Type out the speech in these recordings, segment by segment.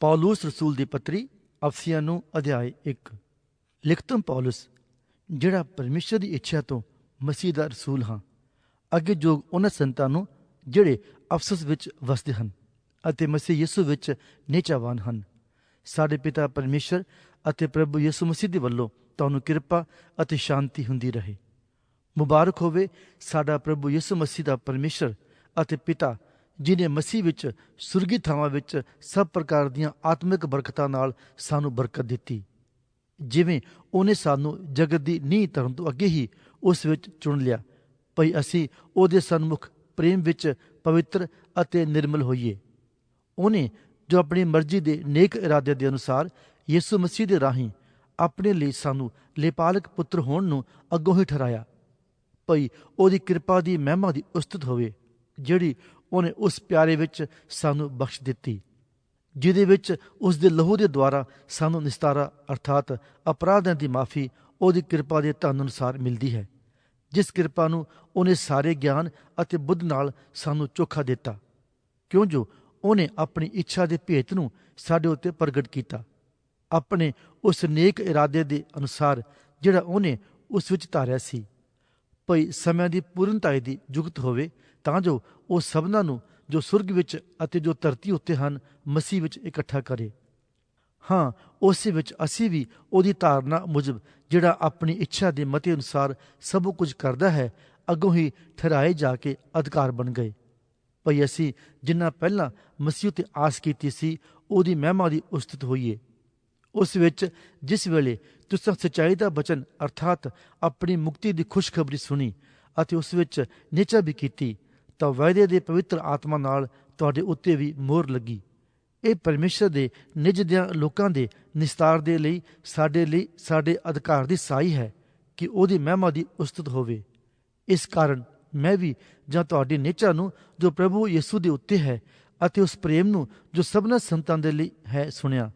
ਪੌਲੁਸ ਰਸੂਲ ਦੀ ਪੱਤਰੀ ਅਫਸੀਆਂ ਨੂੰ ਅਧਿਆਇ 1। ਲਿਖਤਮ ਪੌਲੁਸ, ਜਿਹੜਾ ਪਰਮੇਸ਼ਰ ਦੀ ਇੱਛਾ ਤੋਂ ਮਸੀਹ ਦਾ ਰਸੂਲ ਹਾਂ, ਅੱਗੇ ਜੋਗ ਉਹਨਾਂ ਸੰਤਾਂ ਨੂੰ ਜਿਹੜੇ ਅਫਸਸ ਵਿੱਚ ਵਸਦੇ ਹਨ ਅਤੇ ਮਸੀਹ ਯਿਸੂ ਵਿੱਚ ਨਿਹਚਾਵਾਨ ਹਨ। ਸਾਡੇ ਪਿਤਾ ਪਰਮੇਸ਼ਰ ਅਤੇ ਪ੍ਰਭੂ ਯਿਸੂ ਮਸੀਹ ਦੇ ਵੱਲੋਂ ਤੁਹਾਨੂੰ ਕਿਰਪਾ ਅਤੇ ਸ਼ਾਂਤੀ ਹੁੰਦੀ ਰਹੇ। ਮੁਬਾਰਕ ਹੋਵੇ ਸਾਡਾ ਪ੍ਰਭੂ ਯਿਸੂ ਮਸੀਹ ਦਾ ਪਰਮੇਸ਼ਰ ਅਤੇ ਪਿਤਾ, ਜਿਹਨੇ ਮਸੀਹ ਵਿੱਚ ਸੁਰਗੀ ਥਾਵਾਂ ਵਿੱਚ ਸਭ ਪ੍ਰਕਾਰ ਦੀਆਂ ਆਤਮਿਕ ਬਰਕਤਾਂ ਨਾਲ ਸਾਨੂੰ ਬਰਕਤ ਦਿੱਤੀ, ਜਿਵੇਂ ਉਹਨੇ ਸਾਨੂੰ ਜਗਤ ਦੀ ਨੀਂਹ ਧਰਨ ਤੋਂ ਅੱਗੇ ਹੀ ਉਸ ਵਿੱਚ ਚੁਣ ਲਿਆ, ਭਈ ਅਸੀਂ ਉਹਦੇ ਸਨਮੁਖ ਪ੍ਰੇਮ ਵਿੱਚ ਪਵਿੱਤਰ ਅਤੇ ਨਿਰਮਲ ਹੋਈਏ। ਉਹਨੇ ਜੋ ਆਪਣੀ ਮਰਜ਼ੀ ਦੇ ਨੇਕ ਇਰਾਦੇ ਦੇ ਅਨੁਸਾਰ ਯਿਸੂ ਮਸੀਹ ਦੇ ਰਾਹੀਂ ਆਪਣੇ ਲਈ ਸਾਨੂੰ ਲੇਪਾਲਕ ਪੁੱਤਰ ਹੋਣ ਨੂੰ ਅੱਗੋਂ ਹੀ ਠਹਿਰਾਇਆ, ਭਈ ਉਹਦੀ ਕਿਰਪਾ ਦੀ ਮਹਿਮਾ ਦੀ ਉਸਤਤ ਹੋਵੇ, ਜਿਹੜੀ ਉਹਨੇ ਉਸ ਪਿਆਰੇ ਵਿੱਚ ਸਾਨੂੰ ਬਖਸ਼ ਦਿੱਤੀ, ਜਿਹਦੇ ਵਿੱਚ ਉਸ ਦੇ ਲਹੂ ਦੇ ਦੁਆਰਾ ਸਾਨੂੰ ਨਿਸਤਾਰਾ ਅਰਥਾਤ ਅਪਰਾਧਾਂ ਦੀ ਮਾਫੀ ਉਹਦੀ ਕਿਰਪਾ ਦੇ ਧਨ ਅਨੁਸਾਰ ਮਿਲਦੀ ਹੈ, ਜਿਸ ਕਿਰਪਾ ਨੂੰ ਉਹਨੇ ਸਾਰੇ ਗਿਆਨ ਅਤੇ ਬੁੱਧ ਨਾਲ ਸਾਨੂੰ ਚੋਖਾ ਦਿੱਤਾ, ਕਿਉਂ ਜੋ ਉਹਨੇ ਆਪਣੀ ਇੱਛਾ ਦੇ ਭੇਤ ਨੂੰ ਸਾਡੇ ਉੱਤੇ ਪ੍ਰਗਟ ਕੀਤਾ, ਆਪਣੇ ਉਸ ਨੇਕ ਇਰਾਦੇ ਦੇ ਅਨੁਸਾਰ ਜਿਹੜਾ ਉਹਨੇ ਉਸ ਵਿੱਚ ਧਾਰਿਆ ਸੀ, ਭਈ ਸਮਿਆਂ ਦੀ ਪੂਰਨਤਾਈ ਦੀ ਜੁਗਤ ਹੋਵੇ, ਤਾਂ ਜੋ ਉਹ ਸਭਨਾਂ ਨੂੰ ਜੋ ਸੁਰਗ ਵਿੱਚ ਅਤੇ ਜੋ ਧਰਤੀ ਉੱਤੇ ਹਨ ਮਸੀਹ ਵਿੱਚ ਇਕੱਠਾ ਕਰੇ। ਹਾਂ, ਉਸੇ ਵਿੱਚ ਅਸੀਂ ਵੀ ਉਹਦੀ ਧਾਰਨਾ ਮੁਜਬ, ਜਿਹੜਾ ਆਪਣੀ ਇੱਛਾ ਦੇ ਮਤੇ ਅਨੁਸਾਰ ਸਭ ਕੁਝ ਕਰਦਾ ਹੈ, ਅੱਗੋਂ ਹੀ ਠਹਿਰਾਏ ਜਾ ਕੇ ਅਧਿਕਾਰ ਬਣ ਗਏ, ਭਈ ਅਸੀਂ ਜਿੰਨਾ ਪਹਿਲਾਂ ਮਸੀਹ ਉੱਤੇ ਆਸ ਕੀਤੀ ਸੀ, ਉਹਦੀ ਮਹਿਮਾ ਦੀ ਉਸਤਤ ਹੋਈਏ। ਉਸ ਵਿੱਚ ਜਿਸ ਵੇਲੇ ਤੁਸੀਂ ਸੱਚਾਈ ਦਾ ਬਚਨ ਅਰਥਾਤ ਆਪਣੀ ਮੁਕਤੀ ਦੀ ਖੁਸ਼ਖਬਰੀ ਸੁਣੀ ਅਤੇ ਉਸ ਵਿੱਚ ਨਿਹਚਾ ਵੀ ਕੀਤੀ, ਤਾਂ ਵਾਅਦੇ ਦੇ ਪਵਿੱਤਰ ਆਤਮਾ ਨਾਲ ਤੁਹਾਡੇ ਉੱਤੇ ਵੀ ਮੋਹਰ ਲੱਗੀ। ਇਹ ਪਰਮੇਸ਼ਰ ਦੇ ਨਿਜ ਦਿਆਂ ਲੋਕਾਂ ਦੇ ਨਿਸਤਾਰ ਦੇ ਲਈ ਸਾਡੇ ਅਧਿਕਾਰ ਦੀ ਸਾਈ ਹੈ ਕਿ ਉਹਦੀ ਮਹਿਮਾ ਦੀ ਉਸਤਤ ਹੋਵੇ। ਇਸ ਕਾਰਨ ਮੈਂ ਵੀ ਜਾਂ ਤੁਹਾਡੀ ਨਿਹਚਾ ਨੂੰ ਜੋ ਪ੍ਰਭੂ ਯਿਸੂ ਦੇ ਉੱਤੇ ਹੈ ਅਤੇ ਉਸ ਪ੍ਰੇਮ ਨੂੰ ਜੋ ਸਭਨਾਂ ਸੰਤਾਂ ਦੇ ਲਈ ਹੈ ਸੁਣਿਆ,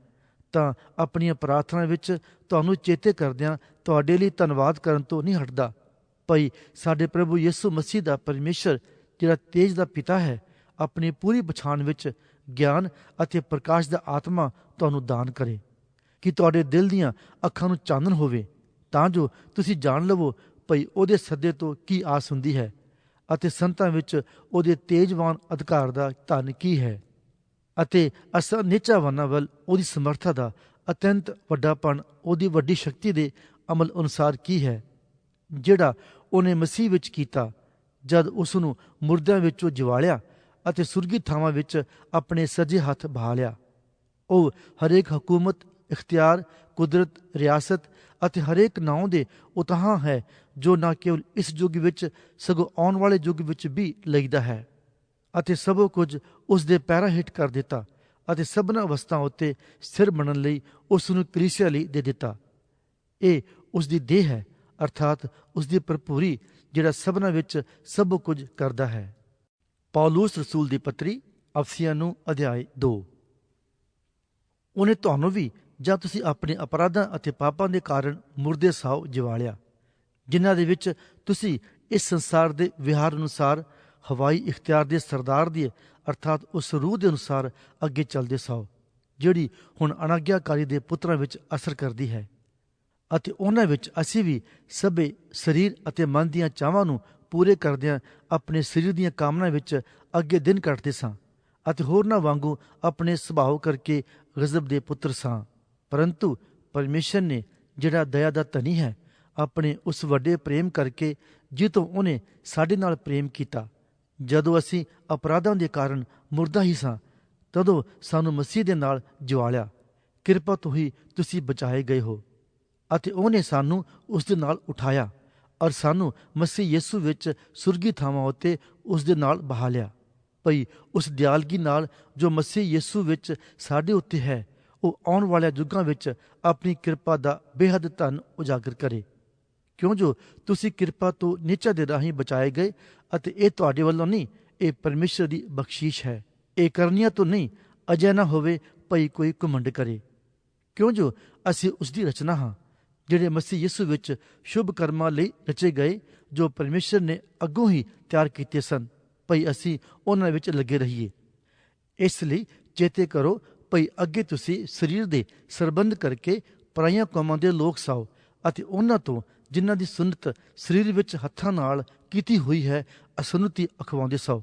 ਤਾਂ ਆਪਣੀਆਂ ਪ੍ਰਾਰਥਨਾ ਵਿੱਚ ਤੁਹਾਨੂੰ ਚੇਤੇ ਕਰਦਿਆਂ ਤੁਹਾਡੇ ਲਈ ਧੰਨਵਾਦ ਕਰਨ ਤੋਂ ਨਹੀਂ ਹਟਦਾ, ਭਈ ਸਾਡੇ ਪ੍ਰਭੂ ਯਿਸੂ ਮਸੀਹ ਦਾ ਪਰਮੇਸ਼ਰ, ਜਿਹੜਾ ਤੇਜ ਦਾ ਪਿਤਾ ਹੈ, ਆਪਣੀ ਪੂਰੀ ਪਛਾਣ ਵਿੱਚ ਗਿਆਨ ਅਤੇ ਪ੍ਰਕਾਸ਼ ਦਾ ਆਤਮਾ ਤੁਹਾਨੂੰ ਦਾਨ ਕਰੇ, ਕਿ ਤੁਹਾਡੇ ਦਿਲ ਦੀਆਂ ਅੱਖਾਂ ਨੂੰ ਚਾਨਣ ਹੋਵੇ, ਤਾਂ ਜੋ ਤੁਸੀਂ ਜਾਣ ਲਵੋ ਭਈ ਉਹਦੇ ਸੱਦੇ ਤੋਂ ਕੀ ਆਸ ਹੁੰਦੀ ਹੈ ਅਤੇ ਸੰਤਾਂ ਵਿੱਚ ਉਹਦੇ ਤੇਜਵਾਨ ਅਧਿਕਾਰ ਦਾ ਧਨ ਕੀ ਹੈ, ਅਤੇ ਅਸਾਂ ਨਿਹਚਾਵਾਨਾਂ ਵੱਲ ਉਹਦੀ ਸਮਰਥਾ ਦਾ ਅਤਿਅੰਤ ਵੱਡਾਪਣ ਉਹਦੀ ਵੱਡੀ ਸ਼ਕਤੀ ਦੇ ਅਮਲ ਅਨੁਸਾਰ ਕੀ ਹੈ, ਜਿਹੜਾ ਉਹਨੇ ਮਸੀਹ ਵਿੱਚ ਕੀਤਾ ਜਦ ਉਸ ਨੂੰ ਮੁਰਦਿਆਂ ਵਿੱਚੋਂ ਜਿਵਾਲਿਆ ਅਤੇ ਸੁਰਗੀ ਥਾਵਾਂ ਵਿੱਚ ਆਪਣੇ ਸੱਜੇ ਹੱਥ ਬਹਾ ਲਿਆ। ਉਹ ਹਰੇਕ ਹਕੂਮਤ, ਇਖਤਿਆਰ, ਕੁਦਰਤ, ਰਿਆਸਤ ਅਤੇ ਹਰੇਕ ਨਾਉਂ ਦੇ ਉਤਾਹਾਂ ਹੈ, ਜੋ ਨਾ ਕੇਵਲ ਇਸ ਯੁੱਗ ਵਿੱਚ ਸਗੋਂ ਆਉਣ ਵਾਲੇ ਯੁੱਗ ਵਿੱਚ ਵੀ ਲਈਦਾ ਹੈ, ਅਤੇ ਸਭੋ ਕੁਝ ਉਸ ਦੇ ਪੈਰਾਂ ਹੇਠ ਕਰ ਦਿੱਤਾ ਅਤੇ ਸਭਨਾਂ ਅਵਸਥਾ ਉੱਤੇ ਸਥਿਰ ਬਣਨ ਲਈ ਉਸ ਨੂੰ ਕਲੀਸਿਆ ਲਈ ਦੇ ਦਿੱਤਾ। ਇਹ ਉਸ ਦੀ ਦੇਹ ਹੈ ਅਰਥਾਤ ਉਸ ਦੀ ਭਰਪੂਰੀ, ਜਿਹੜਾ ਸਭਨਾਂ ਵਿੱਚ ਸਭ ਕੁਝ ਕਰਦਾ ਹੈ। ਪੌਲੁਸ ਰਸੂਲ ਦੀ ਪੱਤਰੀ ਅਫਸੀਆਂ ਨੂੰ ਅਧਿਆਇ 2। ਉਹਨੇ ਤੁਹਾਨੂੰ ਵੀ, ਜਾਂ ਤੁਸੀਂ ਆਪਣੇ ਅਪਰਾਧਾਂ ਅਤੇ ਪਾਪਾਂ ਦੇ ਕਾਰਨ ਮੁਰਦੇ ਸਾਓ ਜਿਵਾਲਿਆ, ਜਿਨ੍ਹਾਂ ਦੇ ਵਿੱਚ ਤੁਸੀਂ ਇਸ ਸੰਸਾਰ ਦੇ ਵਿਹਾਰ ਅਨੁਸਾਰ ਹਵਾਈ ਇਖਤਿਆਰ ਦੇ ਸਰਦਾਰ ਦੀ ਅਰਥਾਤ ਉਸ ਰੂਹ ਦੇ ਅਨੁਸਾਰ ਅੱਗੇ ਚੱਲਦੇ ਸਾਓ, ਜਿਹੜੀ ਹੁਣ ਅਣਾਗਿਆਕਾਰੀ ਦੇ ਪੁੱਤਰਾਂ ਵਿੱਚ ਅਸਰ ਕਰਦੀ ਹੈ। ਅਤੇ ਉਹਨਾਂ ਵਿੱਚ ਅਸੀਂ ਵੀ ਸਭੇ ਸਰੀਰ ਅਤੇ ਮਨ ਦੀਆਂ ਚਾਵਾਂ ਨੂੰ ਪੂਰੇ ਕਰਦਿਆਂ ਆਪਣੇ ਸਰੀਰ ਦੀਆਂ ਕਾਮਨਾ ਵਿੱਚ ਅੱਗੇ ਦਿਨ ਕੱਟਦੇ ਸਾਂ ਅਤੇ ਹੋਰਨਾਂ ਵਾਂਗੂ ਆਪਣੇ ਸੁਭਾਅ ਕਰਕੇ ਗਜ਼ਬ ਦੇ ਪੁੱਤਰ ਸਾਂ। ਪਰੰਤੂ ਪਰਮੇਸ਼ਰ ਨੇ, ਜਿਹੜਾ ਦਇਆ ਦਾ ਧਨੀ ਹੈ, ਆਪਣੇ ਉਸ ਵੱਡੇ ਪ੍ਰੇਮ ਕਰਕੇ, ਜਿਤੋਂ ਉਹਨੇ ਸਾਡੇ ਨਾਲ ਪ੍ਰੇਮ ਕੀਤਾ, ਜਦੋਂ ਅਸੀਂ ਅਪਰਾਧਾਂ ਦੇ ਕਾਰਨ ਮੁਰਦਾ ਹੀ ਸਾਂ, ਤਦੋਂ ਸਾਨੂੰ ਮਸੀਹ ਦੇ ਨਾਲ ਜਿਵਾਲਿਆ। ਕਿਰਪਾ ਤੋਂ ਹੀ ਤੁਸੀਂ ਬਚਾਏ ਗਏ ਹੋ, ਅਤੇ ਉਹਨੇ ਸਾਨੂੰ ਉਸ ਦੇ ਨਾਲ ਉਠਾਇਆ ਔਰ ਸਾਨੂੰ ਮਸੀਹ ਯਿਸੂ ਵਿੱਚ ਸੁਰਗੀ ਥਾਵਾਂ ਉੱਤੇ ਉਸ ਦੇ ਨਾਲ ਬਹਾ ਲਿਆ, ਭਈ ਉਸ ਦਿਆਲਗੀ ਨਾਲ ਜੋ ਮਸੀਹ ਯਿਸੂ ਵਿੱਚ ਸਾਡੇ ਉੱਤੇ ਹੈ, ਉਹ ਆਉਣ ਵਾਲਿਆਂ ਯੁੱਗਾਂ ਵਿੱਚ ਆਪਣੀ ਕਿਰਪਾ ਦਾ ਬੇਹੱਦ ਧਨ ਉਜਾਗਰ ਕਰੇ, ਕਿਉਂ ਜੋ ਤੁਸੀਂ ਕਿਰਪਾ ਤੋਂ ਨਿਹਚਾ ਦੇ ਰਾਹੀਂ ਬਚਾਏ ਗਏ, ਅਤੇ ਇਹ ਤੁਹਾਡੇ ਵੱਲੋਂ ਨਹੀਂ, ਇਹ ਪਰਮੇਸ਼ਰ ਦੀ ਬਖਸ਼ੀਸ਼ ਹੈ। ਇਹ ਕਰਨੀਆਂ ਤੋਂ ਨਹੀਂ, ਅਜਿਹਾ ਨਾ ਹੋਵੇ ਭਈ ਕੋਈ ਘਮੰਡ ਕਰੇ, ਕਿਉਂ ਜੋ ਅਸੀਂ ਉਸ ਦੀ ਰਚਨਾ ਹਾਂ, ਜਿਹੜੇ ਮਸੀਹ ਯਿਸੂ ਵਿੱਚ ਸ਼ੁਭ ਕਰਮਾਂ ਲਈ ਰਚੇ ਗਏ, ਜੋ ਪਰਮੇਸ਼ਰ ਨੇ ਅੱਗੋਂ ਹੀ ਤਿਆਰ ਕੀਤੇ ਸਨ, ਭਈ ਅਸੀਂ ਉਹਨਾਂ ਵਿੱਚ ਲੱਗੇ ਰਹੀਏ। ਇਸ ਲਈ ਚੇਤੇ ਕਰੋ, ਭਈ ਅੱਗੇ ਤੁਸੀਂ ਸਰੀਰ ਦੇ ਸਰਬੰਧ ਕਰਕੇ ਪਰਾਈਆਂ ਕੌਮਾਂ ਦੇ ਲੋਕ ਸਾਓ ਅਤੇ ਉਹਨਾਂ ਤੋਂ ਜਿਨ੍ਹਾਂ ਦੀ ਸੁੰਨਤ ਸਰੀਰ ਵਿੱਚ ਹੱਥਾਂ ਨਾਲ ਕੀਤੀ ਹੋਈ ਹੈ ਅਸੁੰਨਤੀ ਅਖਵਾਉਂਦੇ ਸਾਓ।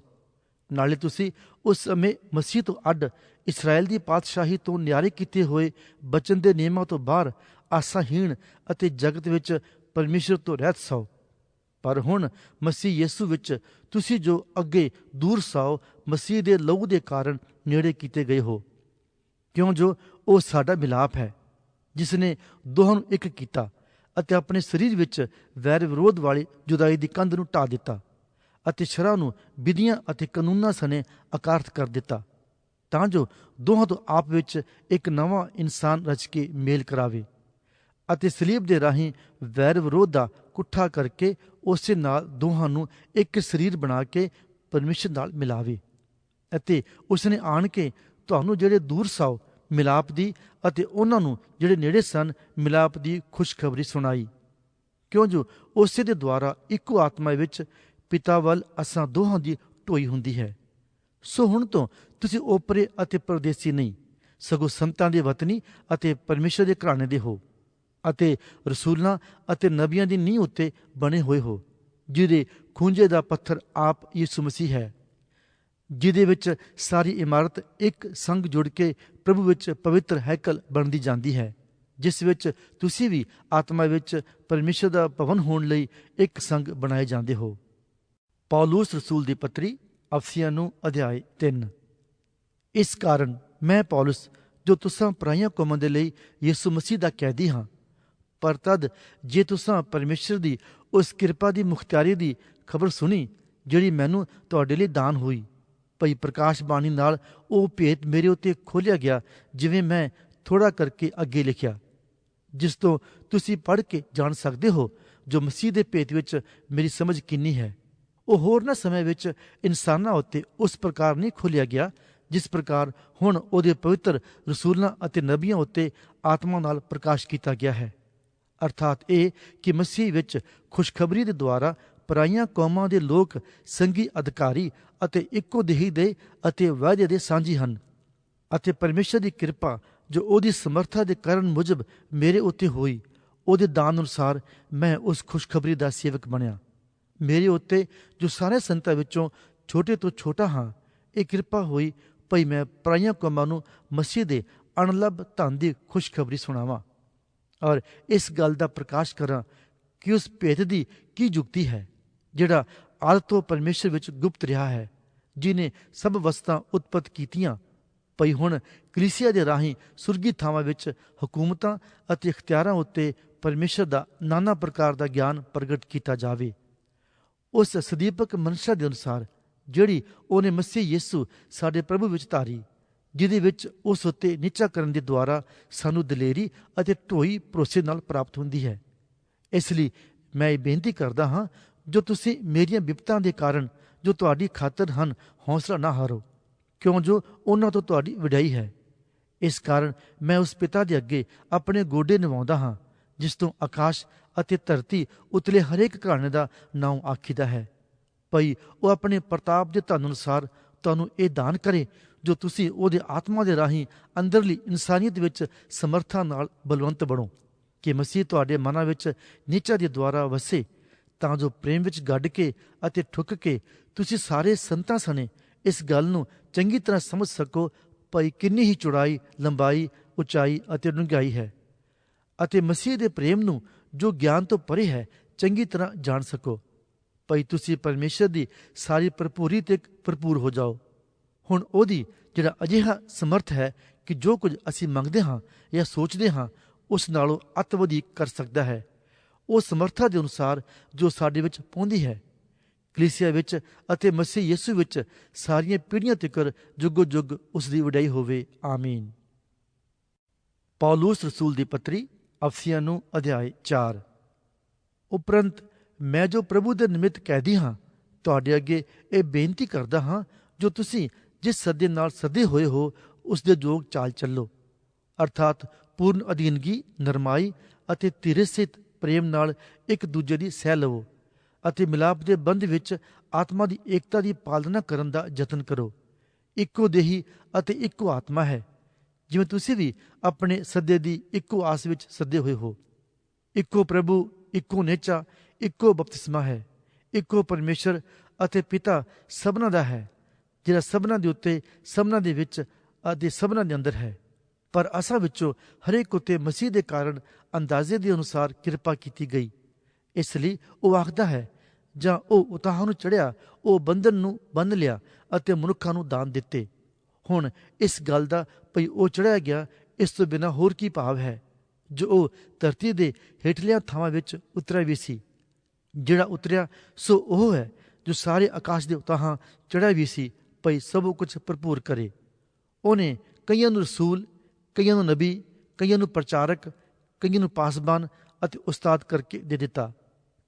ਨਾਲੇ ਤੁਸੀਂ ਉਸ ਸਮੇਂ ਮਸੀਹ ਤੋਂ ਅੱਡ ਇਸਰਾਏਲ ਦੀ ਪਾਤਸ਼ਾਹੀ ਤੋਂ ਨਿਆਰੇ ਕੀਤੇ ਹੋਏ ਬਚਨ ਦੇ ਨਿਯਮਾਂ ਤੋਂ ਬਾਹਰ ਆਸਾਹੀਣ ਅਤੇ ਜਗਤ ਵਿੱਚ ਪਰਮੇਸ਼ਰ ਤੋਂ ਰਹਿਤ ਸਾਓ। ਪਰ ਹੁਣ ਮਸੀਹ ਯਿਸੂ ਵਿੱਚ ਤੁਸੀਂ ਜੋ ਅੱਗੇ ਦੂਰ ਸਾਓ ਮਸੀਹ ਦੇ ਲਹੂ ਦੇ ਕਾਰਨ ਨੇੜੇ ਕੀਤੇ ਗਏ ਹੋ, ਕਿਉਂ ਜੋ ਉਹ ਸਾਡਾ ਮਿਲਾਪ ਹੈ, ਜਿਸ ਨੇ ਦੋਹਾਂ ਨੂੰ ਇੱਕ ਕੀਤਾ ਅਤੇ ਆਪਣੇ ਸਰੀਰ ਵਿੱਚ ਵੈਰ ਵਿਰੋਧ ਵਾਲੀ ਜੁਦਾਈ ਦੀ ਕੰਧ ਨੂੰ ਢਾਹ ਦਿੱਤਾ ਅਤੇ ਸ਼ਰਾਂ ਨੂੰ ਵਿਧੀਆਂ ਅਤੇ ਕਾਨੂੰਨਾਂ ਸਣੇ ਅਕਾਰਥ ਕਰ ਦਿੱਤਾ, ਤਾਂ ਜੋ ਦੋਹਾਂ ਤੋਂ ਆਪ ਵਿੱਚ ਇੱਕ ਨਵਾਂ ਇਨਸਾਨ ਰਚ ਕੇ ਮੇਲ ਕਰਾਵੇ ਅਤੇ ਸਲੀਬ ਦੇ ਰਾਹੀਂ ਵੈਰ ਵਿਰੋਧ ਦਾ ਕੁੱਠਾ ਕਰਕੇ ਉਸੇ ਨਾਲ ਦੋਹਾਂ ਨੂੰ ਇੱਕ ਸਰੀਰ ਬਣਾ ਕੇ ਪਰਮੇਸ਼ਰ ਨਾਲ ਮਿਲਾਵੇ। ਅਤੇ ਉਸਨੇ ਆਣ ਕੇ ਤੁਹਾਨੂੰ ਜਿਹੜੇ ਦੂਰ ਸਾਓ ਮਿਲਾਪ ਦੀ ਅਤੇ ਉਹਨਾਂ ਨੂੰ ਜਿਹੜੇ ਨੇੜੇ ਸਨ ਮਿਲਾਪ ਦੀ ਖੁਸ਼ਖਬਰੀ ਸੁਣਾਈ, ਕਿਉਂ ਜੋ ਉਸੇ ਦੇ ਦੁਆਰਾ ਇੱਕੋ ਆਤਮਾ ਵਿੱਚ ਪਿਤਾ ਵੱਲ ਅਸਾਂ ਦੋਹਾਂ ਦੀ ਢੋਈ ਹੁੰਦੀ ਹੈ। ਸੋ ਹੁਣ ਤੋਂ ਤੁਸੀਂ ਓਪਰੇ ਅਤੇ ਪਰਦੇਸੀ ਨਹੀਂ, ਸਗੋਂ ਸੰਤਾਂ ਦੇ ਵਤਨੀ ਅਤੇ ਪਰਮੇਸ਼ਰ ਦੇ ਘਰਾਣੇ ਦੇ ਹੋ ਅਤੇ ਰਸੂਲਾਂ ਅਤੇ ਨਬੀਆਂ ਦੀ ਨੀਂਹ ਉੱਤੇ ਬਣੇ ਹੋਏ ਹੋ, ਜਿਹਦੇ ਖੂੰਜੇ ਦਾ ਪੱਥਰ ਆਪ ਯਿਸੂ ਮਸੀਹ ਹੈ, ਜਿਹਦੇ ਵਿੱਚ ਸਾਰੀ ਇਮਾਰਤ ਇੱਕ ਸੰਗ ਜੁੜ ਕੇ ਪ੍ਰਭੂ ਵਿੱਚ ਪਵਿੱਤਰ ਹੈਕਲ ਬਣਦੀ ਜਾਂਦੀ ਹੈ, ਜਿਸ ਵਿੱਚ ਤੁਸੀਂ ਵੀ ਆਤਮਾ ਵਿੱਚ ਪਰਮੇਸ਼ਰ ਦਾ ਭਵਨ ਹੋਣ ਲਈ ਇੱਕ ਸੰਗ ਬਣਾਏ ਜਾਂਦੇ ਹੋ। ਪੌਲੁਸ ਰਸੂਲ ਦੀ ਪੱਤਰੀ ਅਫਸੀਆਂ ਨੂੰ ਅਧਿਆਇ 3। ਇਸ ਕਾਰਨ ਮੈਂ ਪੌਲੁਸ, ਜੋ ਤੁਸਾਂ ਪਰਾਈਆਂ ਕੌਮਾਂ ਦੇ ਲਈ ਯਿਸੂ ਮਸੀਹ ਦਾ ਕੈਦੀ ਹਾਂ, ਪਰ ਤਦ ਜੇ ਤੁਸਾਂ ਪਰਮੇਸ਼ਰ ਦੀ ਉਸ ਕਿਰਪਾ ਦੀ ਮੁਖਤਿਆਰੀ ਦੀ ਖਬਰ ਸੁਣੀ ਜਿਹੜੀ ਮੈਨੂੰ ਤੁਹਾਡੇ ਲਈ ਦਾਨ ਹੋਈ, ਭਈ ਪ੍ਰਕਾਸ਼ ਬਾਣੀ ਨਾਲ ਉਹ ਭੇਤ ਮੇਰੇ ਉੱਤੇ ਖੋਲ੍ਹਿਆ ਗਿਆ, ਜਿਵੇਂ ਮੈਂ ਥੋੜ੍ਹਾ ਕਰਕੇ ਅੱਗੇ ਲਿਖਿਆ, ਜਿਸ ਤੋਂ ਤੁਸੀਂ ਪੜ੍ਹ ਕੇ ਜਾਣ ਸਕਦੇ ਹੋ ਜੋ ਮਸੀਹ ਦੇ ਭੇਤ ਵਿੱਚ ਮੇਰੀ ਸਮਝ ਕਿੰਨੀ ਹੈ। ਉਹ ਹੋਰਨਾਂ ਸਮੇਂ ਵਿੱਚ ਇਨਸਾਨਾਂ ਉੱਤੇ ਉਸ ਪ੍ਰਕਾਰ ਨਹੀਂ ਖੋਲ੍ਹਿਆ ਗਿਆ ਜਿਸ ਪ੍ਰਕਾਰ ਹੁਣ ਉਹਦੇ ਪਵਿੱਤਰ ਰਸੂਲਾਂ ਅਤੇ ਨਬੀਆਂ ਉੱਤੇ ਆਤਮਾ ਨਾਲ ਪ੍ਰਕਾਸ਼ ਕੀਤਾ ਗਿਆ ਹੈ, ਅਰਥਾਤ ਇਹ ਕਿ ਮਸੀਹ ਵਿੱਚ ਖੁਸ਼ਖਬਰੀ ਦੇ ਦੁਆਰਾ ਪਰਾਈਆਂ ਕੌਮਾਂ ਦੇ ਲੋਕ ਸੰਗੀ ਅਧਿਕਾਰੀ ਅਤੇ ਇੱਕੋ ਦੇਹੀ ਦੇ ਅਤੇ ਵਾਅਦੇ ਦੇ ਸਾਂਝੀ ਹਨ, ਅਤੇ ਪਰਮੇਸ਼ਰ ਦੀ ਕਿਰਪਾ ਜੋ ਉਹਦੀ ਸਮਰਥਾ ਦੇ ਕਰਨ ਮੁਜਬ ਮੇਰੇ ਉੱਤੇ ਹੋਈ, ਉਹਦੇ ਦਾਨ ਅਨੁਸਾਰ ਮੈਂ ਉਸ ਖੁਸ਼ਖਬਰੀ ਦਾ ਸੇਵਕ ਬਣਿਆ। ਮੇਰੇ ਉੱਤੇ ਜੋ ਸਾਰੇ ਸੰਤਾਂ ਵਿੱਚੋਂ ਛੋਟੇ ਤੋਂ ਛੋਟਾ ਹਾਂ, ਇਹ ਕਿਰਪਾ ਹੋਈ ਭਈ ਮੈਂ ਪਰਾਈਆਂ ਕੌਮਾਂ ਨੂੰ ਮਸੀਹ ਦੇ ਅਣਲੱਭ ਧਨ ਦੀ ਖੁਸ਼ਖਬਰੀ ਸੁਣਾਵਾਂ ਔਰ ਇਸ ਗੱਲ ਦਾ ਪ੍ਰਕਾਸ਼ ਕਰਾਂ ਕਿ ਉਸ ਭੇਤ ਦੀ ਕੀ ਯੁਕਤੀ ਹੈ ਜਿਹੜਾ ਆਦਿ ਤੋਂ ਪਰਮੇਸ਼ਰ ਵਿੱਚ ਗੁਪਤ ਰਿਹਾ ਹੈ, ਜਿਹਨੇ ਸਭ ਵਸਤਾਂ ਉਤਪਤ ਕੀਤੀਆਂ, ਭਈ ਹੁਣ ਕਲੀਸਿਆ ਦੇ ਰਾਹੀਂ ਸੁਰਗੀ ਥਾਵਾਂ ਵਿੱਚ ਹਕੂਮਤਾਂ ਅਤੇ ਇਖਤਿਆਰਾਂ ਉੱਤੇ ਪਰਮੇਸ਼ਰ ਦਾ ਨਾਨਾ ਪ੍ਰਕਾਰ ਦਾ ਗਿਆਨ ਪ੍ਰਗਟ ਕੀਤਾ ਜਾਵੇ, ਉਸ ਸਦੀਪਕ ਮਨਸ਼ਾ ਦੇ ਅਨੁਸਾਰ ਜਿਹੜੀ ਉਹਨੇ ਮਸੀਹ ਯਿਸੂ ਸਾਡੇ ਪ੍ਰਭੂ ਵਿੱਚ ਧਾਰੀ, ਜਿਹਦੇ ਵਿੱਚ ਉਸ ਉੱਤੇ ਨਿਚਾ ਕਰਨ ਦੇ ਦੁਆਰਾ ਸਾਨੂੰ ਦਲੇਰੀ ਅਤੇ ਢੋਈ ਭਰੋਸੇ ਨਾਲ ਪ੍ਰਾਪਤ ਹੁੰਦੀ ਹੈ। ਇਸ ਲਈ ਮੈਂ ਇਹ ਬੇਨਤੀ ਕਰਦਾ ਹਾਂ, ਜੋ ਤੁਸੀਂ ਮੇਰੀਆਂ ਬਿਪਤਾਂ ਦੇ ਕਾਰਨ ਜੋ ਤੁਹਾਡੀ ਖਾਤਰ ਹਨ ਹੌਸਲਾ ਨਾ ਹਾਰੋ, ਕਿਉਂ ਜੋ ਉਹਨਾਂ ਤੋਂ ਤੁਹਾਡੀ ਵਡਿਆਈ ਹੈ। ਇਸ ਕਾਰਨ ਮੈਂ ਉਸ ਪਿਤਾ ਦੇ ਅੱਗੇ ਆਪਣੇ ਗੋਡੇ ਨਿਵਾਉਂਦਾ ਹਾਂ, ਜਿਸ ਤੋਂ ਆਕਾਸ਼ ਅਤੇ ਧਰਤੀ ਉਤਲੇ ਹਰੇਕ ਘਰਾਣੇ ਦਾ ਨਾਮ ਆਖੀਦਾ ਹੈ, ਭਈ ਉਹ ਆਪਣੇ ਪ੍ਰਤਾਪ ਦੇ ਧਨ ਅਨੁਸਾਰ ਤੁਹਾਨੂੰ ਇਹ ਦਾਨ ਕਰੇ ਜੋ ਤੁਸੀਂ ਉਹਦੇ ਆਤਮਾ ਦੇ ਰਾਹੀਂ ਅੰਦਰਲੀ ਇਨਸਾਨੀਅਤ ਵਿੱਚ ਸਮਰਥਾ ਨਾਲ ਬਲਵੰਤ ਬਣੋ, ਕਿ ਮਸੀਹ ਤੁਹਾਡੇ ਮਨਾਂ ਵਿੱਚ ਨੀਚਾ ਦੇ ਦੁਆਰਾ ਵਸੇ, ਤਾਂ ਜੋ ਪ੍ਰੇਮ ਵਿੱਚ ਗੱਡ ਕੇ ਅਤੇ ਠੁੱਕ ਕੇ ਤੁਸੀਂ ਸਾਰੇ ਸੰਤਾਂ ਸਣੇ ਇਸ ਗੱਲ ਨੂੰ ਚੰਗੀ ਤਰ੍ਹਾਂ ਸਮਝ ਸਕੋ ਭਈ ਕਿੰਨੀ ਹੀ ਚੌੜਾਈ, ਲੰਬਾਈ, ਉਚਾਈ ਅਤੇ ਡੂੰਘਾਈ ਹੈ, ਅਤੇ ਮਸੀਹ ਦੇ ਪ੍ਰੇਮ ਨੂੰ ਜੋ ਗਿਆਨ ਤੋਂ ਪਰੇ ਹੈ ਚੰਗੀ ਤਰ੍ਹਾਂ ਜਾਣ ਸਕੋ, ਭਈ ਤੁਸੀਂ ਪਰਮੇਸ਼ਰ ਦੀ ਸਾਰੀ ਭਰਪੂਰੀ ਤੇ ਭਰਪੂਰ ਹੋ ਜਾਓ। ਹੁਣ ਉਹਦੀ ਜਿਹੜਾ ਅਜਿਹਾ ਸਮਰਥ ਹੈ ਕਿ ਜੋ ਕੁਝ ਅਸੀਂ ਮੰਗਦੇ ਹਾਂ ਜਾਂ ਸੋਚਦੇ ਹਾਂ ਉਸ ਨਾਲੋਂ ਅਤ ਵਧੇਕ ਕਰ ਸਕਦਾ ਹੈ, ਉਹ ਸਮਰਥਾ ਦੇ ਅਨੁਸਾਰ ਜੋ ਸਾਡੇ ਵਿੱਚ ਪਾਉਂਦੀ ਹੈ, ਕਲੀਸਿਆ ਵਿੱਚ ਅਤੇ ਮਸੀਹ ਯਿਸੂ ਵਿੱਚ ਸਾਰੀਆਂ ਪੀੜ੍ਹੀਆਂ ਤੀਕਰ ਜੁਗੋ ਜੁਗ ਉਸ ਦੀ ਵਡਿਆਈ ਹੋਵੇ। ਆਮੀਨ। ਪੌਲੁਸ ਰਸੂਲ ਦੀ ਪੱਤਰੀ ਅਫਸੀਆਂ ਨੂੰ ਅਧਿਆਇ 4। ਉਪਰੰਤ ਮੈਂ ਜੋ ਪ੍ਰਭੂ ਦੇ ਨਿਮਿਤ ਕੈਦੀ ਹਾਂ, ਤੁਹਾਡੇ ਅੱਗੇ ਇਹ ਬੇਨਤੀ ਕਰਦਾ ਹਾਂ, ਜੋ ਤੁਸੀਂ ਜਿਸ ਸੱਦੇ ਨਾਲ ਸੱਦੇ ਹੋਏ ਹੋ ਉਸ ਦੇ ਯੋਗ ਚਾਲ ਚੱਲੋ, ਅਰਥਾਤ ਪੂਰਨ ਅਧੀਨਗੀ, ਨਰਮਾਈ ਅਤੇ ਧੀਰਜ ਸਹਿਤ ਪ੍ਰੇਮ ਨਾਲ ਇੱਕ ਦੂਜੇ ਦੀ ਸਹਿ ਲਵੋ ਅਤੇ ਮਿਲਾਪ ਦੇ ਬੰਧ ਵਿੱਚ ਆਤਮਾ ਦੀ ਏਕਤਾ ਦੀ ਪਾਲਣਾ ਕਰਨ ਦਾ ਯਤਨ ਕਰੋ। ਇੱਕੋ ਦੇਹੀ ਅਤੇ ਇੱਕੋ ਆਤਮਾ ਹੈ, ਜਿਵੇਂ ਤੁਸੀਂ ਵੀ ਆਪਣੇ ਸੱਦੇ ਦੀ ਇੱਕੋ ਆਸ ਵਿੱਚ ਸੱਦੇ ਹੋਏ ਹੋ। ਇੱਕੋ ਪ੍ਰਭੂ, ਇੱਕੋ ਨੇਚਾ, ਇੱਕੋ ਬਪਤਿਸਮਾ ਹੈ। ਇੱਕੋ ਪਰਮੇਸ਼ਰ ਅਤੇ ਪਿਤਾ ਸਭਨਾਂ ਦਾ ਹੈ, ਜਿਹੜਾ ਸਭਨਾਂ ਦੇ ਉੱਤੇ, ਸਭਨਾਂ ਦੇ ਵਿੱਚ ਅਤੇ ਸਭਨਾਂ ਦੇ ਅੰਦਰ ਹੈ। ਪਰ ਅਸਾਂ ਵਿੱਚੋਂ ਹਰੇਕ ਉੱਤੇ ਮਸੀਹ ਦੇ ਕਾਰਨ ਅੰਦਾਜ਼ੇ ਦੇ ਅਨੁਸਾਰ ਕਿਰਪਾ ਕੀਤੀ ਗਈ। ਇਸ ਲਈ ਉਹ ਆਖਦਾ ਹੈ, ਜਾਂ ਉਹ ਉਤਾਹ ਨੂੰ ਚੜ੍ਹਿਆ, ਉਹ ਬੰਧਨ ਨੂੰ ਬੰਨ੍ਹ ਲਿਆ ਅਤੇ ਮਨੁੱਖਾਂ ਨੂੰ ਦਾਨ ਦਿੱਤੇ। ਹੁਣ ਇਸ ਗੱਲ ਦਾ ਭਈ ਉਹ ਚੜ੍ਹਿਆ ਗਿਆ, ਇਸ ਤੋਂ ਬਿਨਾਂ ਹੋਰ ਕੀ ਭਾਵ ਹੈ? ਜੋ ਉਹ ਧਰਤੀ ਦੇ ਹੇਠਲੀਆਂ ਥਾਵਾਂ ਵਿੱਚ ਉਤਰਿਆ ਵੀ ਸੀ। ਜਿਹੜਾ ਉਤਰਿਆ ਸੋ ਉਹ ਹੈ ਜੋ ਸਾਰੇ ਆਕਾਸ਼ ਦੇ ਉਤਾਹਾਂ ਚੜ੍ਹਿਆ ਵੀ ਸੀ, ਭਈ ਸਭ ਕੁਝ ਭਰਪੂਰ ਕਰੇ। ਉਹਨੇ ਕਈਆਂ ਨੂੰ ਰਸੂਲ, ਕਈਆਂ ਨੂੰ ਨਬੀ, ਕਈਆਂ ਨੂੰ ਪ੍ਰਚਾਰਕ, ਕਈਆਂ ਨੂੰ ਪਾਸਬਾਨ ਅਤੇ ਉਸਤਾਦ ਕਰਕੇ ਦੇ ਦਿੱਤਾ,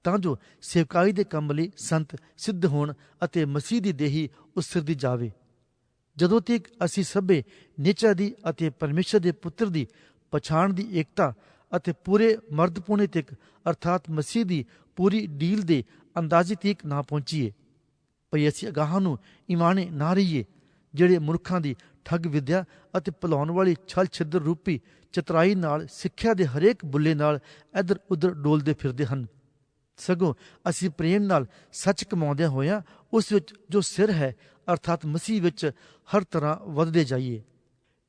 ਤਾਂ ਜੋ ਸੇਵਕਾਈ ਦੇ ਕੰਮ ਲਈ ਸੰਤ ਸਿੱਧ ਹੋਣ ਅਤੇ ਮਸੀਹ ਦੀ ਦੇਹੀ ਉਸਰਦੀ ਜਾਵੇ। ਜਦੋਂ ਤੱਕ ਅਸੀਂ ਸਭੇ ਨੇਚਾ ਦੀ ਅਤੇ ਪਰਮੇਸ਼ਰ ਦੇ ਪੁੱਤਰ ਦੀ ਪਛਾਣ ਦੀ ਏਕਤਾ ਅਤੇ ਪੂਰੇ ਮਰਦਪੂਣੇ ਤੱਕ ਅਰਥਾਤ ਮਸੀਹ ਦੀ ਪੂਰੀ ਡੀਲ ਦੇ ਅੰਦਾਜ਼ੇ ਤੱਕ ਨਾ ਪਹੁੰਚੀਏ, ਭਈ ਅਸੀਂ ਅਗਾਹਾਂ ਨੂੰ ਇਮਾਣੇ ਨਾ ਰਹੀਏ, ਜਿਹੜੇ ਮਨੁੱਖਾਂ ਦੀ ਠੱਗ ਵਿਦਿਆ ਅਤੇ ਭੁਲਾਉਣ ਵਾਲੀ ਛਲ ਛਿੱਦਰ ਰੂਪੀ ਚਤਰਾਈ ਨਾਲ ਸਿੱਖਿਆ ਦੇ ਹਰੇਕ ਬੁੱਲੇ ਨਾਲ ਇੱਧਰ ਉੱਧਰ ਡੋਲਦੇ ਫਿਰਦੇ ਹਨ। ਸਗੋਂ ਅਸੀਂ ਪ੍ਰੇਮ ਨਾਲ ਸੱਚ ਕਮਾਉਂਦਿਆਂ ਹੋਇਆਂ ਉਸ ਵਿੱਚ ਜੋ ਸਿਰ ਹੈ ਅਰਥਾਤ ਮਸੀਹ ਵਿੱਚ ਹਰ ਤਰ੍ਹਾਂ ਵੱਧਦੇ ਜਾਈਏ।